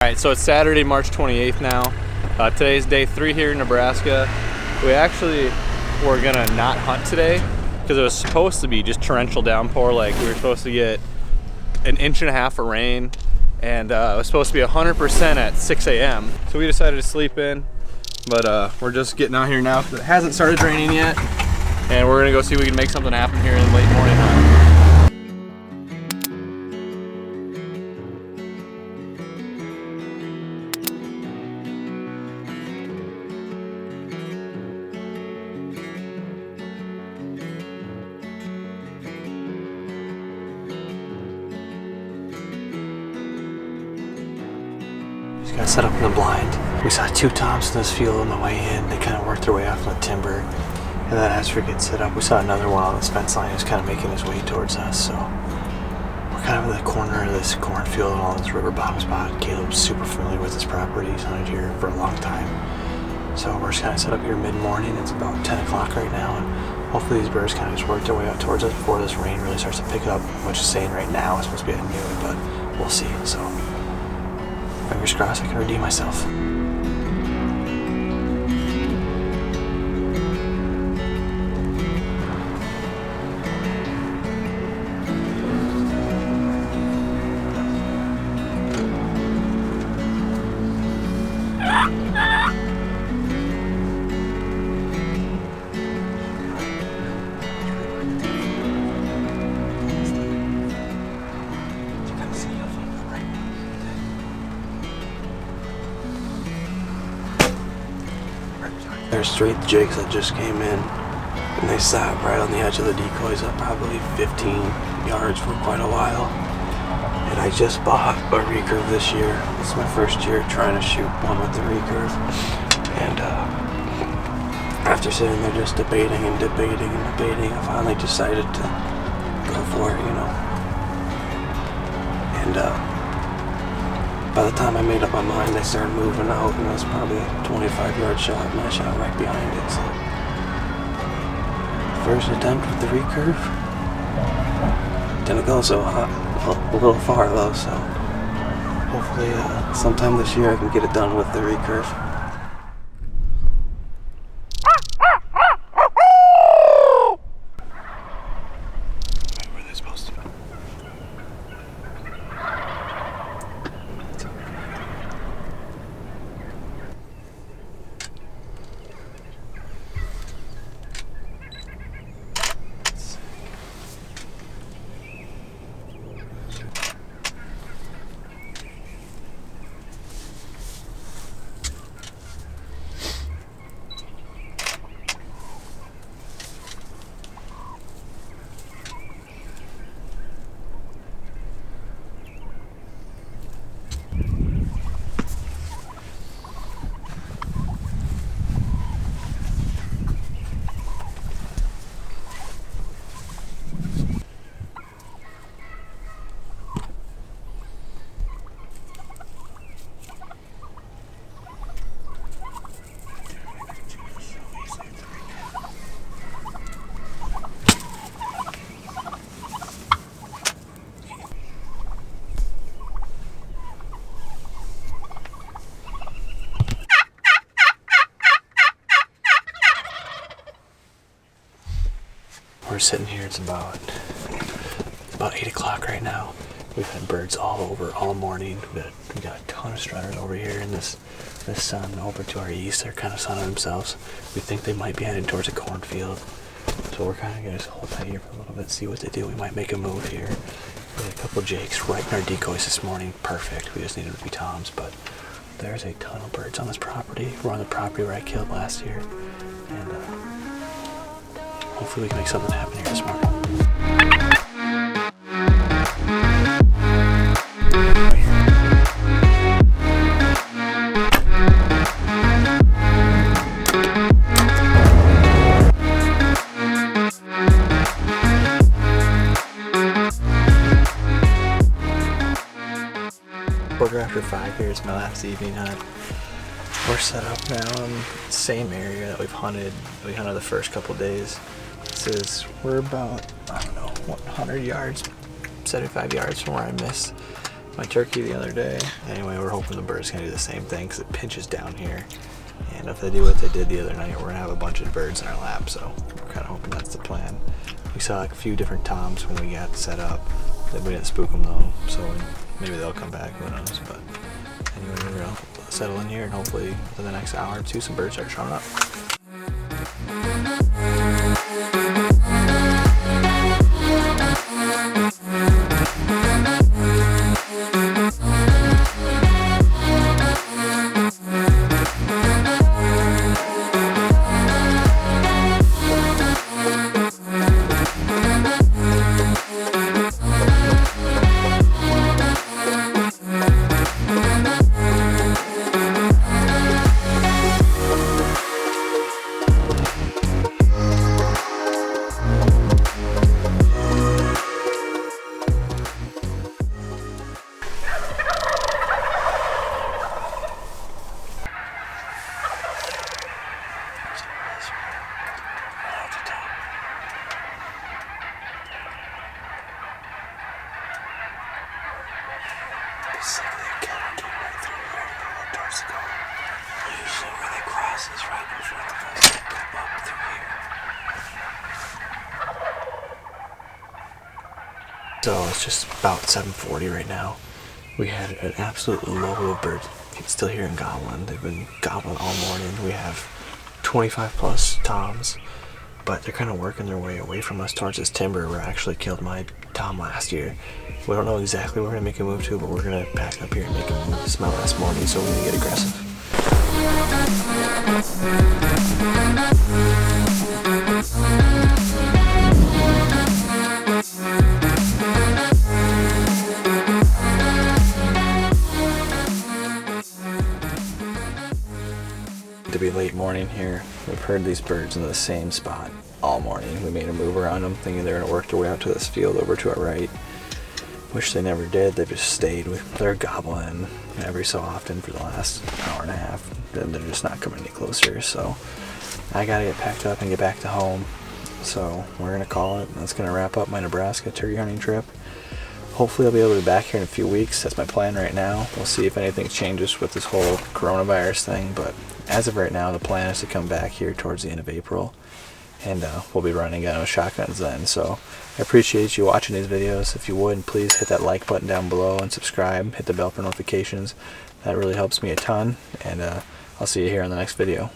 Alright, so it's Saturday, March 28th now. Today's day 3 here in Nebraska. We actually were gonna not hunt today because it was supposed to be just torrential downpour. Like, we were supposed to get an inch and a half of rain, and it was supposed to be 100% at 6 a.m. So we decided to sleep in, but we're just getting out here now because it hasn't started raining yet, and we're gonna go see if we can make something happen here in the late morning hunt. Just got set up in the blind. We saw 2 toms in this field on the way in. They kind of worked their way off the timber. And then as we get set up, we saw another one on this fence line who's kind of making his way towards us. So we're kind of in the corner of this cornfield and all this river bottom spot. Caleb's super familiar with this property. He's hunted here for a long time. So we're just kind of set up here mid-morning. It's about 10 o'clock right now. And hopefully these birds kind of just work their way out towards us before this rain really starts to pick up, which is saying right now it's supposed to be at noon, but we'll see. So fingers crossed I can redeem myself. There's 3 jigs that just came in, and they sat right on the edge of the decoys at probably 15 yards for quite a while. And I just bought a recurve this year. This is my first year trying to shoot one with the recurve. And after sitting there just debating and debating and debating, I finally decided to go for it, you know. And by the time I made up my mind, they started moving out, and it was probably a 25-yard shot, and I shot right behind it. So, first attempt with the recurve. Didn't go so hot, a little far though, so hopefully sometime this year I can get it done with the recurve. Where are they supposed to be? We're sitting here, it's about 8 o'clock right now. We've had birds all over all morning. We got a ton of strutters over here, and this sun over to our east, they're kind of sunning themselves. We think they might be heading towards a cornfield. So we're kind of going to just hold tight here for a little bit, see what they do. We might make a move here. We had a couple jakes right in our decoys this morning. Perfect. We just needed to be toms, but there's a ton of birds on this property. We're on the property where I killed last year. And hopefully we can make something happen here this morning. Quarter after 5 here is my last evening hunt. We're set up now in the same area that we've hunted. We hunted the first couple days. We're about, I don't know, 100 yards, 75 yards from where I missed. my turkey the other day. Anyway, we're hoping the bird's gonna do the same thing because it pinches down here. And if they do what they did the other night, we're gonna have a bunch of birds in our lap. So we're kind of hoping that's the plan. We saw like a few different toms when we got set up. We didn't spook them though, so maybe they'll come back, who knows. But anyway, we're gonna settle in here and hopefully within the next hour or two some birds start showing up. Usually where they cross is right in front of us. They come up through here. So it's just about 7:40 right now. We had an absolute load of birds. You can still hear them gobbling. They've been gobbling all morning. We have 25 plus toms, but they're kind of working their way away from us towards this timber where I actually killed my tom last year. We don't know exactly where we're gonna make a move to, but we're gonna pack up here and make a move. It smelled last morning, so we're gonna get aggressive. To be late morning here, we've heard these birds in the same spot all morning. We made a move around them thinking they're gonna work their way out to this field over to our right. Wish they never did. They just stayed. They're gobbling every so often for the last hour and a half. Then they're just not coming any closer. So I gotta get packed up and get back to home. So we're gonna call it. That's gonna wrap up my Nebraska turkey hunting trip. Hopefully I'll be able to be back here in a few weeks. That's my plan right now. We'll see if anything changes with this whole coronavirus thing. But as of right now, the plan is to come back here towards the end of April. And we'll be running shotguns then. So I appreciate you watching these videos. If you would, please hit that like button down below and subscribe. Hit the bell for notifications. That really helps me a ton. And I'll see you here in the next video.